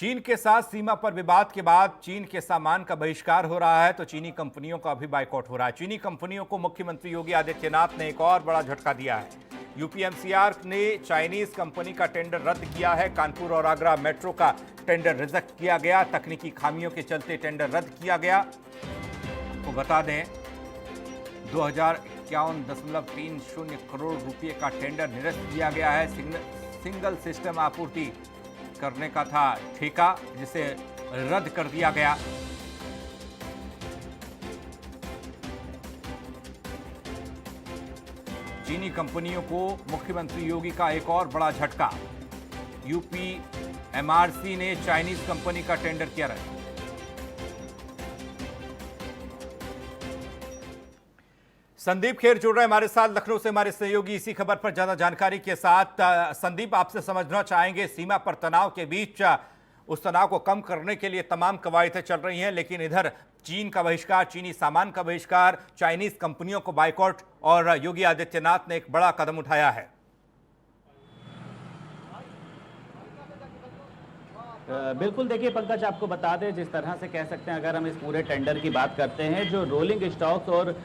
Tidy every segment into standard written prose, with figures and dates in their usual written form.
चीन के साथ सीमा पर विवाद के बाद चीन के सामान का बहिष्कार हो रहा है तो चीनी कंपनियों का भी बाइकआउट हो रहा है। चीनी कंपनियों को मुख्यमंत्री योगी आदित्यनाथ ने एक और बड़ा झटका दिया है। यूपीएमसीआर ने चाइनीज कंपनी का टेंडर रद्द किया है। कानपुर और आगरा मेट्रो का टेंडर रिजेक्ट किया गया। तकनीकी खामियों के चलते टेंडर रद्द किया गया। आपको बता दें 2051.30 करोड़ रुपए का टेंडर निरस्त किया गया है। सिंगल सिस्टम आपूर्ति करने का था ठेका, जिसे रद्द कर दिया गया। चीनी कंपनियों को मुख्यमंत्री योगी का एक और बड़ा झटका। यूपीएमआरसी ने चाइनीज कंपनी का टेंडर किया रद्द। संदीप खेर जुड़ रहे हमारे साथ लखनऊ से, हमारे सहयोगी इसी खबर पर ज्यादा जानकारी के साथ। संदीप, आपसे समझना चाहेंगे, सीमा पर तनाव के बीच उस तनाव को कम करने के लिए तमाम कवायदें चल रही हैं, लेकिन इधर चीन का बहिष्कार, चीनी सामान का बहिष्कार, चाइनीज कंपनियों को बाइकआउट और योगी आदित्यनाथ ने एक बड़ा कदम उठाया है। बिल्कुल, देखिए पंकज, आपको बता दें, जिस तरह से कह सकते हैं, अगर हम इस पूरे टेंडर की बात करते हैं जो रोलिंग स्टॉक्स और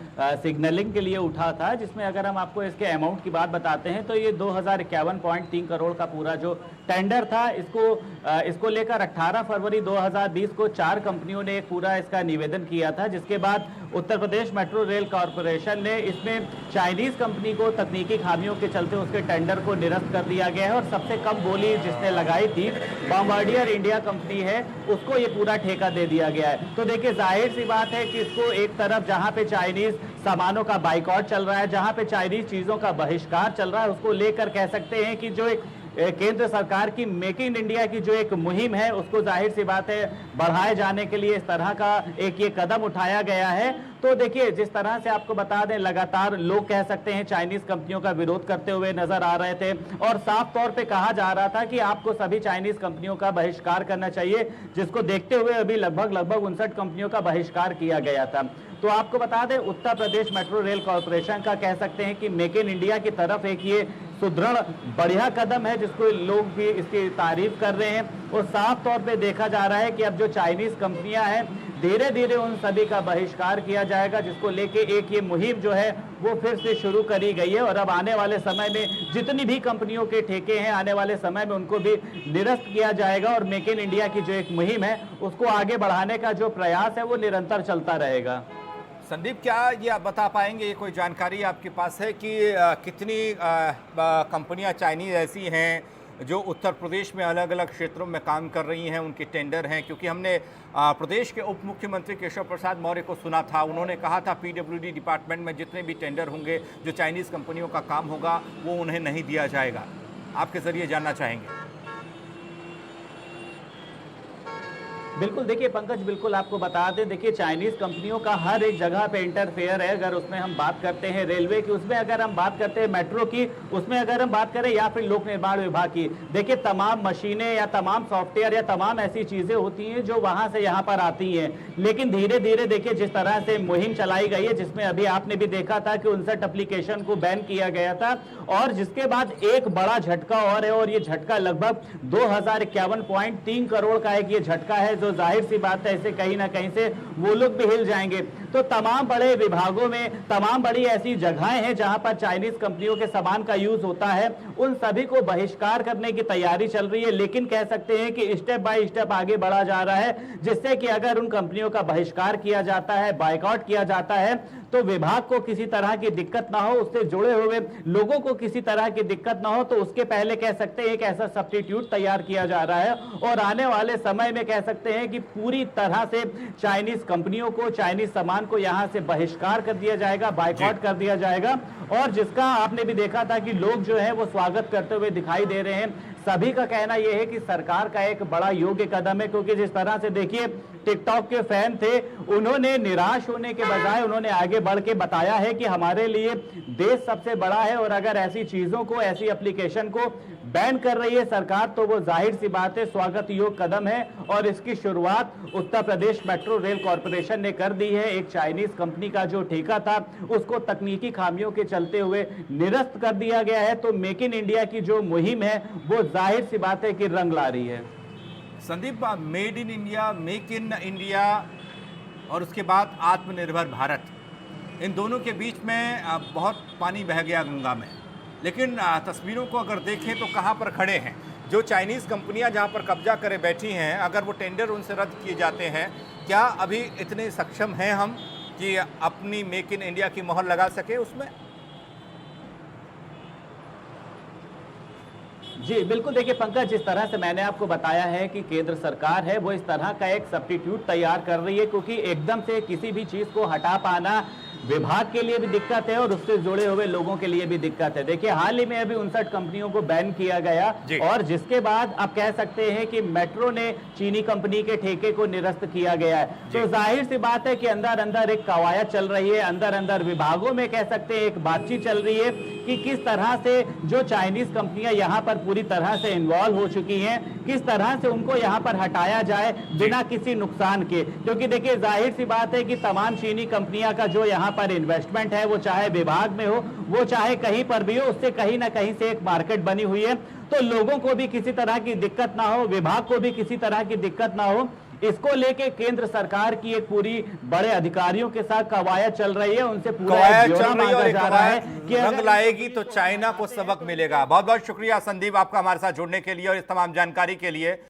सिग्नलिंग के लिए उठा था, जिसमें अगर हम आपको इसके अमाउंट की बात बताते हैं तो ये 2051.3 करोड़ का पूरा जो टेंडर था, इसको लेकर 18 फरवरी 2020 को 4 कंपनियों ने एक पूरा इसका निवेदन किया था, जिसके बाद Uttar Pradesh metro rail corporation ने इसमें चाइनीज कंपनी को तकनीकी खामियों के चलते उसके टेंडर को निरस्त कर दिया गया है और सबसे कम बोली जिसने लगाई थी बॉम्बार्डियर इंडिया कंपनी है, उसको ये पूरा ठेका दे दिया गया है। तो देखिए, जाहिर सी बात है कि इसको एक तरफ जहां पे चाइनीज सामानों का बाइकआउट चल रहा है, जहां पे चाइनीज चीजों का बहिष्कार चल रहा है, उसको लेकर कह सकते हैं कि जो एक केंद्र सरकार की मेक इन इंडिया की जो एक मुहिम है, उसको जाहिर सी बात है बढ़ाए जाने के लिए इस तरह का एक ये कदम उठाया गया है। तो देखिए, जिस तरह से आपको बता दें, लगातार लोग कह सकते हैं चाइनीज कंपनियों का विरोध करते हुए नजर आ रहे थे और साफ तौर पे कहा जा रहा था कि आपको सभी चाइनीज कंपनियों का बहिष्कार करना चाहिए, जिसको देखते हुए अभी लगभग 59 कंपनियों का बहिष्कार किया गया था। तो आपको बता दें, Uttar Pradesh metro rail corporation का कह सकते हैं कि मेक इन इंडिया की तरफ एक ये सुदृढ़ बढ़िया कदम है, जिसको लोग भी इसकी तारीफ कर रहे हैं और साफ तौर पे देखा जा रहा है कि अब जो चाइनीज कंपनियां हैं, धीरे धीरे उन सभी का बहिष्कार किया जाएगा, जिसको लेके एक ये मुहिम जो है वो फिर से शुरू करी गई है। और अब आने वाले समय में जितनी भी कंपनियों के ठेके हैं, आने वाले समय में उनको भी निरस्त किया जाएगा और मेक इन इंडिया की जो एक मुहिम है उसको आगे बढ़ाने का जो प्रयास है वो निरंतर चलता रहेगा। संदीप, क्या ये आप बता पाएंगे, ये कोई जानकारी आपके पास है कि कितनी कंपनियां चाइनीज ऐसी हैं जो उत्तर प्रदेश में अलग अलग क्षेत्रों में काम कर रही हैं, उनके टेंडर हैं? क्योंकि हमने प्रदेश के उप मुख्यमंत्री केशव प्रसाद मौर्य को सुना था, उन्होंने कहा था पीडब्ल्यूडी डिपार्टमेंट में जितने भी टेंडर होंगे, जो चाइनीज़ कंपनियों का काम होगा, वो उन्हें नहीं दिया जाएगा। आपके ज़रिए जानना चाहेंगे। बिल्कुल, देखिए पंकज, बिल्कुल आपको बता दें, देखिए चाइनीज कंपनियों का हर एक जगह पे इंटरफेयर है। अगर उसमें हम बात करते हैं रेलवे की, उसमें अगर हम बात करते हैं मेट्रो की, उसमें अगर हम बात करें या फिर लोक निर्माण विभाग की, देखिए तमाम मशीनें या तमाम सॉफ्टवेयर या तमाम ऐसी चीजें होती हैं जो वहां से यहाँ पर आती हैं। लेकिन धीरे धीरे देखिए जिस तरह से मुहिम चलाई गई है, जिसमें अभी आपने भी देखा था कि 59 एप्लीकेशन को बैन किया गया था और जिसके बाद एक बड़ा झटका और है, और ये झटका लगभग 2051.3 करोड़ का एक ये झटका है, जो जाहिर सी बात है ऐसे कहीं ना कहीं से वो लोग भी हिल जाएंगे। तो तमाम बड़े विभागों में तमाम बड़ी ऐसी जगहें हैं जहां पर चाइनीज कंपनियों के सामान का यूज होता है, उन सभी को बहिष्कार करने की तैयारी चल रही है। लेकिन कह सकते हैं कि स्टेप बाय स्टेप आगे बढ़ा जा रहा है, जिससे कि अगर उन कंपनियों का बहिष्कार किया जाता है, बायकॉट किया जाता है, तो विभाग को किसी तरह की दिक्कत ना हो, उससे जुड़े हुए लोगों को किसी तरह की दिक्कत ना हो, तो उसके पहले कह सकते हैं एक ऐसा सब्स्टिट्यूट तैयार किया जा रहा है। और आने वाले समय में कह सकते हैं कि पूरी तरह से चाइनीज कंपनियों को, चाइनीज सामान को यहां से बहिष्कार कर दिया जाएगा, बायकॉट कर दिया जाएगा। और जिसका आपने भी देखा था कि लोग जो है वो स्वागत करते हुए दिखाई दे रहे हैं। सभी का कहना यह है कि सरकार का एक बड़ा योग्य कदम है, क्योंकि जिस तरह से देखिए टिकटॉक के फैन थे, उन्होंने निराश होने के बजाय उन्होंने आगे बढ़ के बताया है कि हमारे लिए देश सबसे बड़ा है और अगर ऐसी चीजों को, ऐसी एप्लीकेशन को बैन कर रही है सरकार, तो वो जाहिर सी बात है स्वागत योग्य कदम है। और इसकी शुरुआत Uttar Pradesh metro rail corporation ने कर दी है। एक चाइनीज कंपनी का जो ठेका था उसको तकनीकी खामियों के चलते हुए निरस्त कर दिया गया है। तो मेक इन इंडिया की जो मुहिम है वो जाहिर सी बात है कि रंग ला रही है। Sandeep, made in India, make in India और उसके बाद आत्मनिर्भर भारत, इन दोनों के बीच में बहुत पानी बह गया गंगा में। लेकिन तस्वीरों को अगर देखें तो कहाँ पर खड़े हैं जो चाइनीज़ कंपनियां जहाँ पर कब्जा करे बैठी हैं। अगर वो टेंडर उनसे रद्द किए जाते हैं, क्या अभी इतने सक्षम हैं हम कि अपनी मेक इन इंडिया की मोहर लगा सके उसमें? जी बिल्कुल, देखिए पंकज, जिस तरह से मैंने आपको बताया है कि केंद्र सरकार है वो इस तरह का एक सब्स्टिट्यूट तैयार कर रही है, क्योंकि एकदम से किसी भी चीज को हटा पाना विभाग के लिए भी दिक्कत है और उससे जुड़े हुए लोगों के लिए भी दिक्कत है। देखिए हाल ही में अभी 59 कंपनियों को बैन किया गया और जिसके बाद आप कह सकते हैं कि मेट्रो ने चीनी कंपनी के ठेके को निरस्त किया गया है। तो जाहिर सी बात है कि अंदर अंदर एक कवायद चल रही है, अंदर अंदर विभागों में कह सकते हैं एक बातचीत चल रही है कि किस तरह से जो चाइनीज कंपनियां यहाँ पर पूरी तरह से इन्वॉल्व हो चुकी हैं, किस तरह से उनको यहाँ पर हटाया जाए बिना किसी नुकसान के। क्योंकि देखिए जाहिर सी बात है कि तमाम चीनी कंपनियां का जो यहाँ पर इन्वेस्टमेंट है, वो चाहे विभाग में हो, वो चाहे कहीं पर भी हो, उससे कहीं ना कहीं से एक मार्केट बनी हुई है। तो लोगों को भी किसी तरह की दिक्कत ना हो, विभाग को भी किसी तरह की दिक्कत ना हो, इसको लेके केंद्र सरकार की एक पूरी बड़े अधिकारियों के साथ कवायद चल रही है। उनसे पूरा ब्यौरा मांगा जा रहा है कि रंग लाएगी तो चाइना को सबक मिलेगा। बहुत बहुत शुक्रिया संदीप आपका हमारे साथ जुड़ने के लिए और इस तमाम जानकारी के लिए।